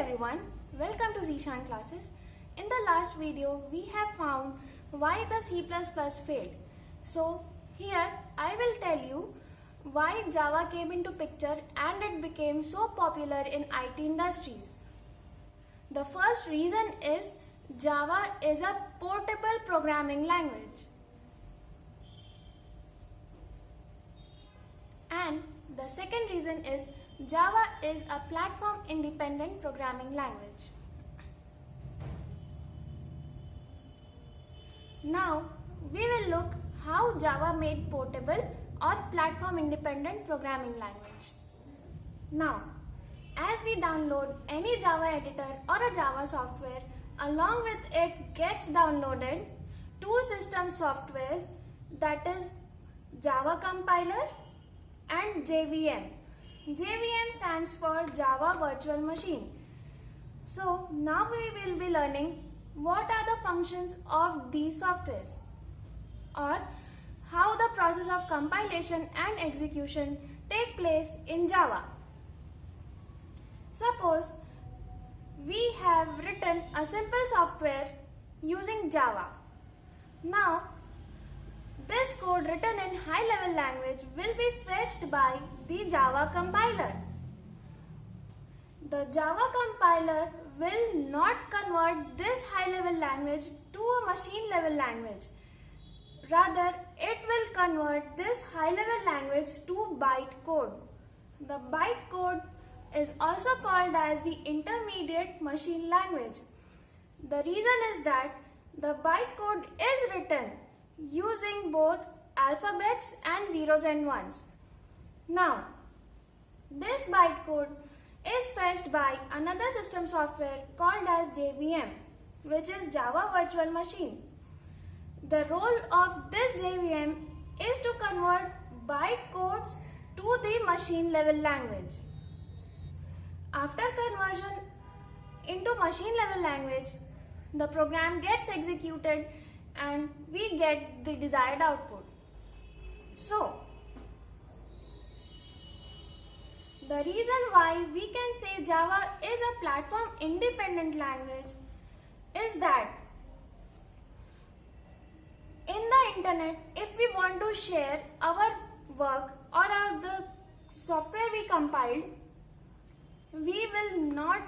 everyone, welcome to Zishan classes. In the last video, we have found why the C++ failed. So here I will tell you why Java came into picture and it became so popular in IT industries. The first reason is Java is a portable programming language. And the second reason is Java is a platform-independent programming language. Now, we will look how Java made portable or platform-independent programming language. Now, as we download any Java editor or a Java software, along with it gets downloaded two system softwares, that is Java Compiler and JVM. JVM stands for Java Virtual Machine. So now we will be learning what are the functions of these softwares or how the process of compilation and execution take place in Java. Suppose we have written a simple software using Java. Now this code written in high-level language will be fetched by the Java compiler. The Java compiler will not convert this high-level language to a machine-level language. Rather, it will convert this high-level language to bytecode. The bytecode is also called as the intermediate machine language. The reason is that the bytecode is written using both alphabets and zeros and ones. Now, this bytecode is fetched by another system software called as JVM, which is Java Virtual Machine. The role of this JVM is to convert bytecodes to the machine level language. After conversion into machine level language, the program gets executed and we get the desired output. So, the reason why we can say Java is a platform independent language is that in the internet, if we want to share our work or the software we compiled, we will not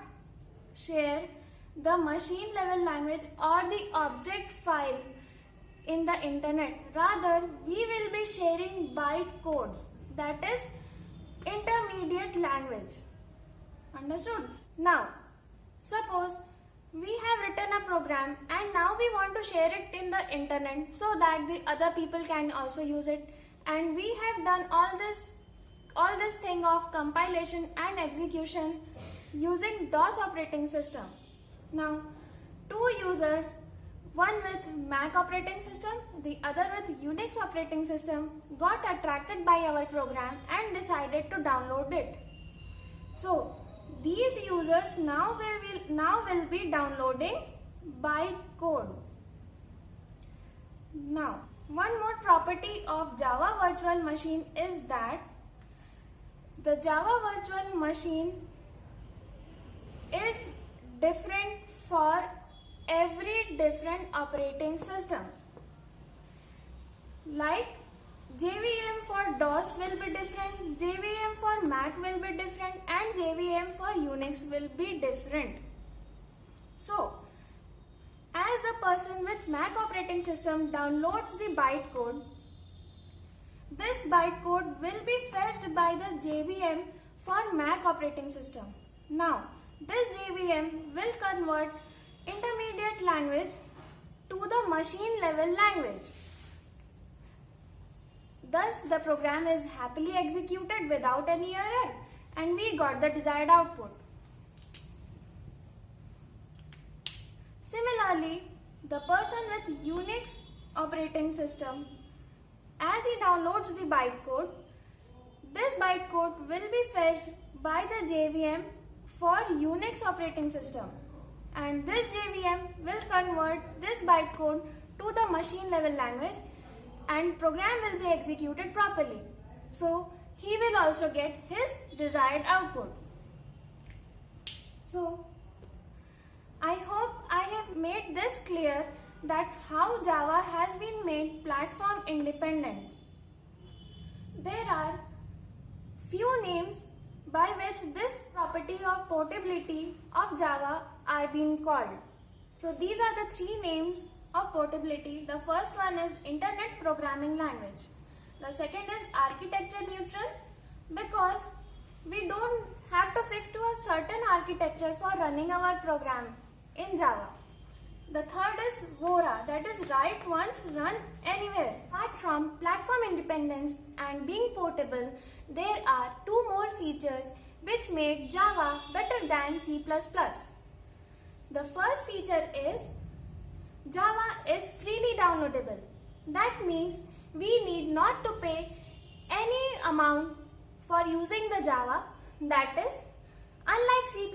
share the machine level language or the object file in the internet. Rather, we will be sharing bytecodes, that is intermediate language. Understood? Now, suppose we have written a program and now we want to share it in the internet so that the other people can also use it, and we have done all this thing of compilation and execution using DOS operating system. Now, two users, one with Mac operating system, the other with Unix operating system, got attracted by our program and decided to download it. So, these users now will be downloading bytecode. Now, one more property of Java Virtual Machine is that the Java Virtual Machine is different for every different operating systems. Like JVM for DOS will be different, JVM for Mac will be different, and JVM for Unix will be different. So, as the person with Mac operating system downloads the bytecode, this bytecode will be fetched by the JVM for Mac operating system. Now, this JVM will convert intermediate language to the machine level language. Thus, the program is happily executed without any error and we got the desired output. Similarly, the person with Unix operating system, as he downloads the bytecode, this bytecode will be fetched by the JVM for Unix operating system, and this JVM will convert this bytecode to the machine level language and program will be executed properly. So he will also get his desired output. So I hope I have made this clear that how Java has been made platform independent. There are few names by which this property of portability of Java are being called. So these are the three names of portability. The first one is Internet Programming Language. The second is architecture neutral, because we don't have to fix to a certain architecture for running our program in Java. The third is VORA, that is write once, run anywhere. Apart from platform independence and being portable, there are two more features which made Java better than C++. The first feature is Java is freely downloadable. That means we need not to pay any amount for using the Java. That is, unlike C++,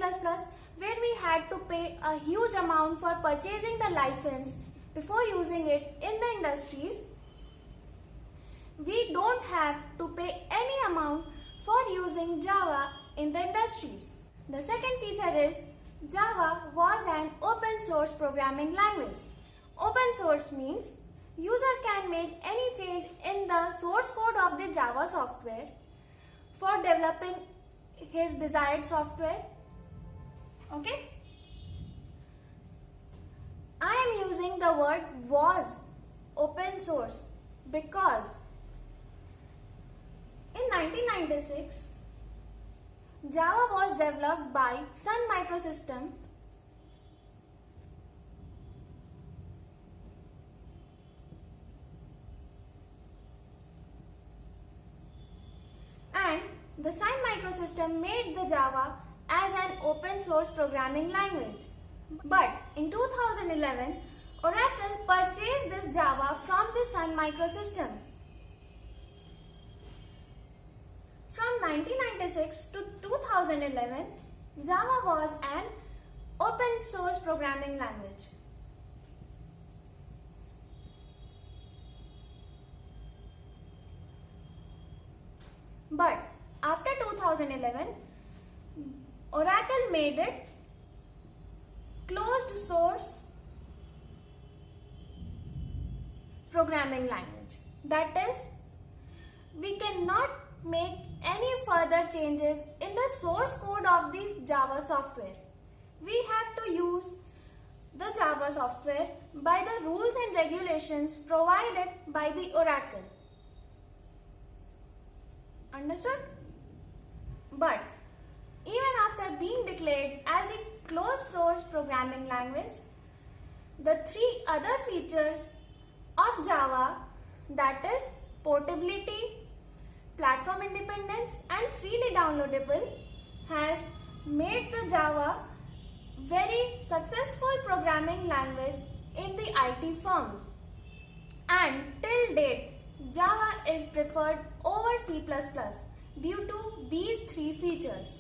where we had to pay a huge amount for purchasing the license before using it in the industries, we don't have to pay any amount for using Java in the industries. The second feature is Java was an open source programming language. Open source means user can make any change in the source code of the Java software for developing his desired software. Okay? I am using the word was, open source, because in 1996, Java was developed by Sun Microsystem and the Sun Microsystem made the Java as an open source programming language. But in 2011, Oracle purchased this Java from the Sun Microsystem. From 1996 to 2011, Java was an open source programming language. But after 2011, Oracle made it closed source programming language. That is, we cannot make any further changes in the source code of this Java software. We have to use the Java software by the rules and regulations provided by the Oracle. Understood? But even after being declared as a closed source programming language, the three other features of Java, that is portability, platform independence and freely downloadable, has made the Java very successful programming language in the IT firms. And till date, Java is preferred over C++ due to these three features.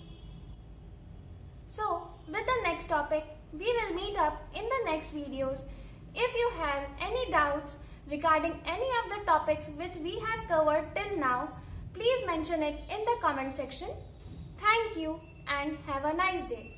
So, with the next topic, we will meet up in the next videos. If you have any doubts regarding any of the topics which we have covered till now, please mention it in the comment section. Thank you and have a nice day.